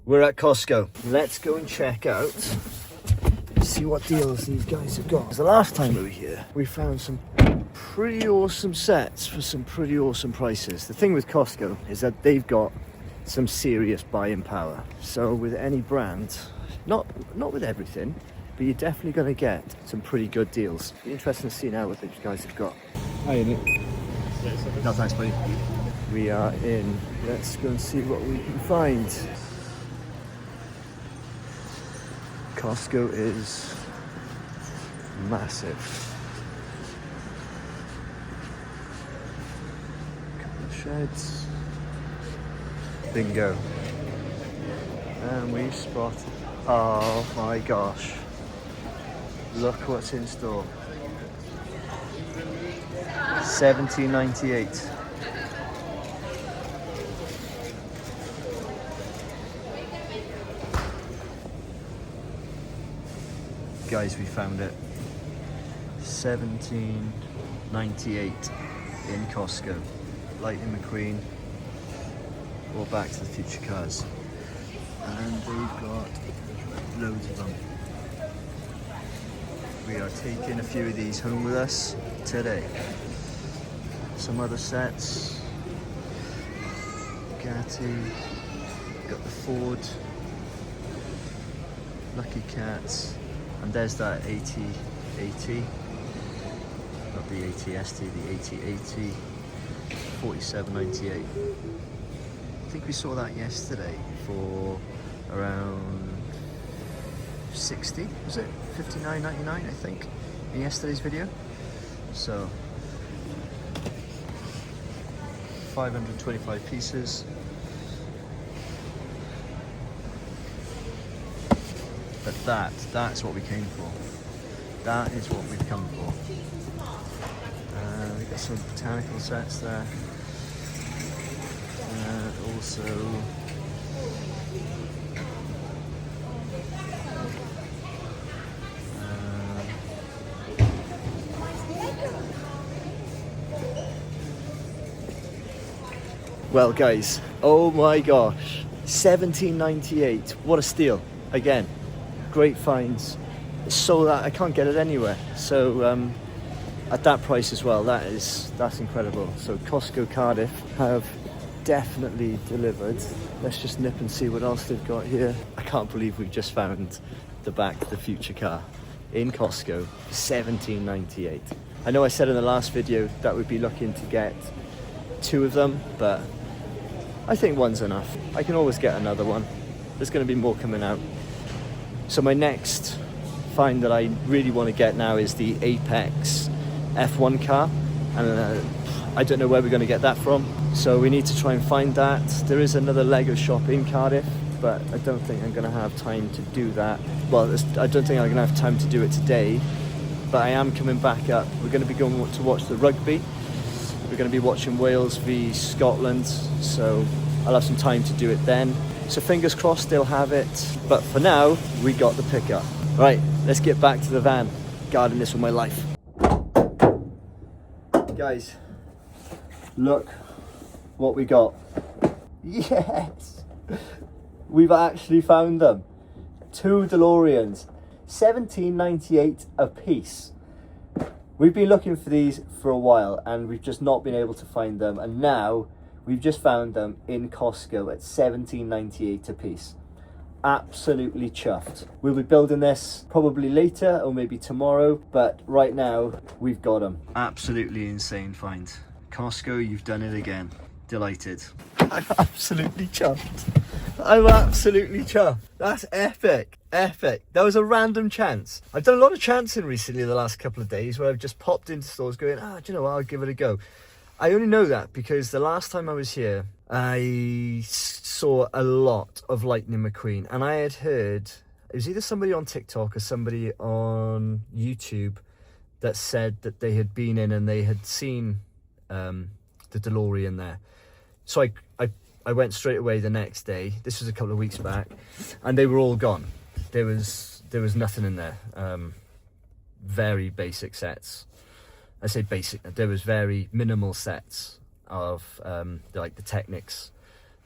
We're at Costco. Let's go and check out, see what deals these guys have got. The last time we were here, we found some pretty awesome sets for some pretty awesome prices. The thing with Costco is that they've got some serious buying power. So with any brand, not with everything, but you're definitely going to get some pretty good deals. Be interesting to see now what these guys have got. Hi, Nick. No, thanks, buddy. We are in. Let's go and see what we can find. Costco is massive. Couple of sheds. Bingo. And we spotted. Oh my gosh. Look what's in store. $17.98. Guys, we found it. $17.98 in Costco. Lightning McQueen or Back to the Future cars. And they've got loads of them. We are taking a few of these home with us today. Some other sets. Bugatti. Got the Ford. Lucky Cats. And there's that AT-AT. Not the AT-ST, the AT-AT. $47.98. I think we saw that yesterday for around 60, was it? $59.99 I think in yesterday's video. So 525 pieces. But that's what we came for. That is what we've come for. We've got some botanical sets there. Also well guys, oh my gosh, $17.98, what a steal. Again, great finds. So that I can't get it anywhere. So at that price as well, that's incredible. So Costco Cardiff have definitely delivered. Let's just nip and see what else they've got here. I can't believe we've just found the Back to the Future car in Costco, $17.98. I know I said in the last video that we'd be looking to get 2 of them, but I think one's enough. I can always get another one. There's going to be more coming out. So my next find that I really want to get now is the Apex F1 car, and I don't know where we're going to get that from, so we need to try and find that. There is another Lego shop in Cardiff, but I don't think I'm going to have time to do that. Well, I don't think I'm going to have time to do it today, but I am coming back up. We're going to be going to watch the rugby. We're going to be watching Wales v Scotland, so I'll have some time to do it then. So fingers crossed they'll have it, but for now we got the pickup. Right, let's get back to the van. Guarding this with my life. Guys, look what we got. Yes, we've actually found them. 2 DeLoreans, $17.98 a piece. We've been looking for these for a while and we've just not been able to find them, and now we've just found them in Costco at $17.98 a piece. Absolutely chuffed. We'll be building this probably later or maybe tomorrow, but right now we've got them. Absolutely insane find. Costco, you've done it again. Delighted. I'm absolutely chuffed. I'm absolutely chuffed. That's epic. Epic. That was a random chance. I've done a lot of chancing recently the last couple of days where I've just popped into stores going, do you know what, I'll give it a go. I only know that because the last time I was here, I saw a lot of Lightning McQueen, and I had heard, it was either somebody on TikTok or somebody on YouTube that said that they had been in and they had seen the DeLorean there. So I went straight away the next day. This was a couple of weeks back, and they were all gone. There was nothing in there. Very basic sets. I say basic, there was very minimal sets of like the Technics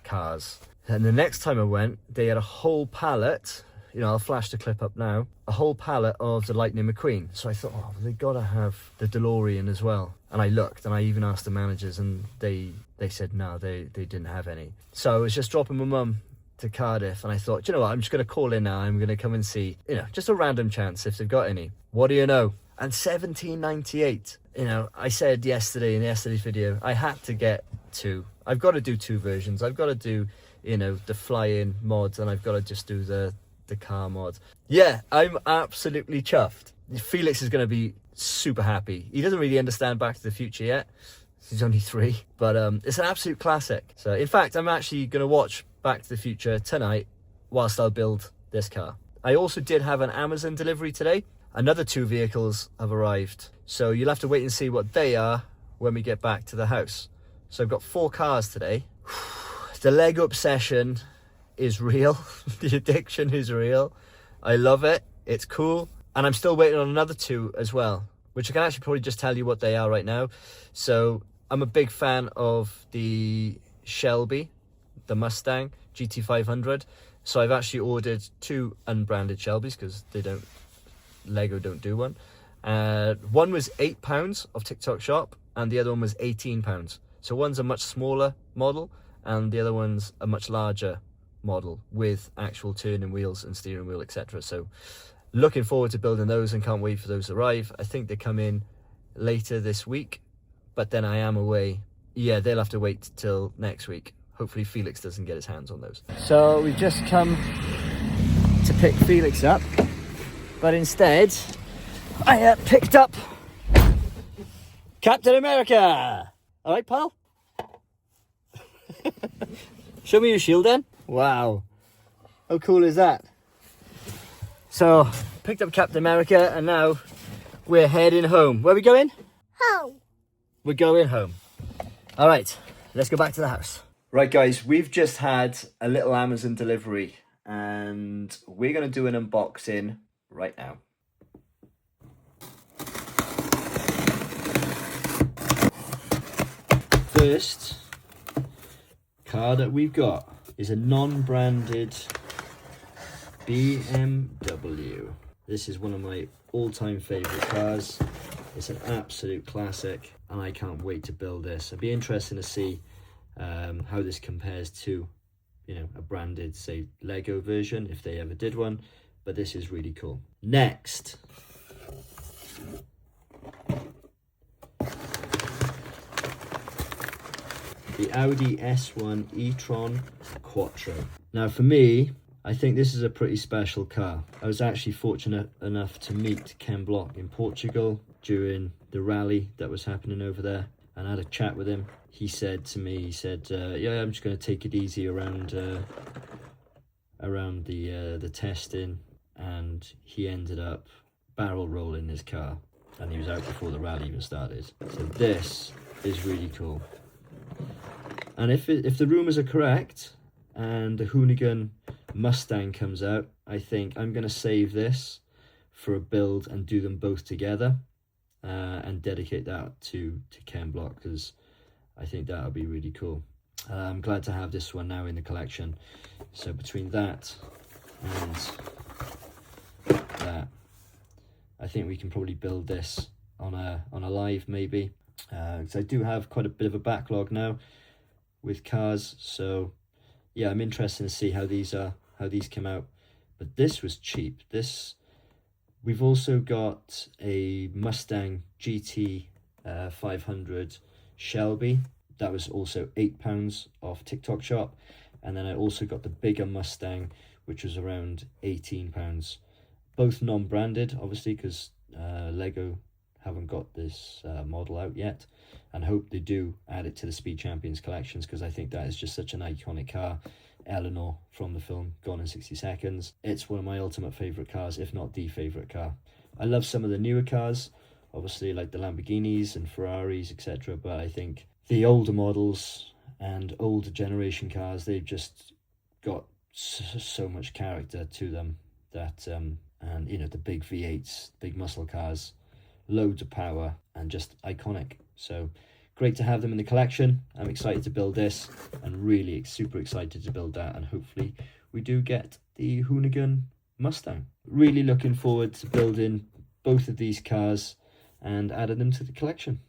cars. And the next time I went, they had a whole pallet, you know, I'll flash the clip up now, a whole pallet of the Lightning McQueen. So I thought, oh, they gotta have the DeLorean as well. And I looked, and I even asked the managers, and they said no, they didn't have any. So I was just dropping my mum to Cardiff, and I thought, you know what, I'm just gonna call in now, I'm gonna come and see, you know, just a random chance if they've got any. What do you know? And 17.98. You know, I said yesterday in yesterday's video, I had to get two. I've got to do two versions. I've got to do, you know, the fly-in mods, and I've got to just do the car mod. Yeah, I'm absolutely chuffed. Felix is going to be super happy. He doesn't really understand Back to the Future yet. He's only 3, but it's an absolute classic. So in fact, I'm actually going to watch Back to the Future tonight whilst I'll build this car. I also did have an Amazon delivery today. Another 2 vehicles have arrived, so you'll have to wait and see what they are when we get back to the house. So I've got 4 cars today. The Lego obsession is real. The addiction is real. I love it. It's cool. And I'm still waiting on another 2 as well, which I can actually probably just tell you what they are right now. So I'm a big fan of the Shelby, the Mustang GT500. So I've actually ordered 2 unbranded Shelbys because Lego don't do one. One was £8 off TikTok Shop, and the other one was £18. So one's a much smaller model, and the other one's a much larger model with actual turning wheels and steering wheel, etc. So looking forward to building those and can't wait for those to arrive. I think they come in later this week, but then I am away. Yeah, they'll have to wait till next week. Hopefully Felix doesn't get his hands on those. So we've just come to pick Felix up, but instead I picked up Captain America. All right, pal? Show me your shield then. Wow. How cool is that? So, picked up Captain America, and now we're heading home. Where are we going? Home. We're going home. All right, let's go back to the house. Right, guys, we've just had a little Amazon delivery, and we're going to do an unboxing right now. First car that we've got is a non-branded BMW. This is one of my all-time favorite cars. It's an absolute classic, and I can't wait to build this. It'd be interesting to see how this compares to, you know, a branded, say, Lego version, if they ever did one. But this is really cool. Next, the Audi S1 e-tron Quattro. Now for me, I think this is a pretty special car. I was actually fortunate enough to meet Ken Block in Portugal during the rally that was happening over there, and I had a chat with him. He said to me, yeah, I'm just going to take it easy around the testing, and he ended up barrel rolling his car, and he was out before the rally even started. So this is really cool. And if the rumours are correct and the Hoonigan Mustang comes out, I think I'm going to save this for a build and do them both together, and dedicate that to Ken Block, because I think that'll be really cool. I'm glad to have this one now in the collection. So between that and that, I think we can probably build this on a live maybe, because I do have quite a bit of a backlog now with cars. So yeah, I'm interested to see how these come out. But this was cheap. We've also got a Mustang GT 500 Shelby. That was also £8 off TikTok Shop. And then I also got the bigger Mustang, which was around £18. Both non-branded, obviously, because Lego haven't got this model out yet, and hope they do add it to the Speed Champions collections, because I think that is just such an iconic car. Eleanor from the film Gone in 60 Seconds. It's one of my ultimate favourite cars, if not the favourite car. I love some of the newer cars, obviously, like the Lamborghinis and Ferraris, etc. But I think the older models and older generation cars, they've just got so much character to them that, and you know, the big V8s, big muscle cars, loads of power, and just iconic. So great to have them in the collection. I'm excited to build this and really super excited to build that, and hopefully we do get the Hoonigan Mustang. Really looking forward to building both of these cars and adding them to the collection.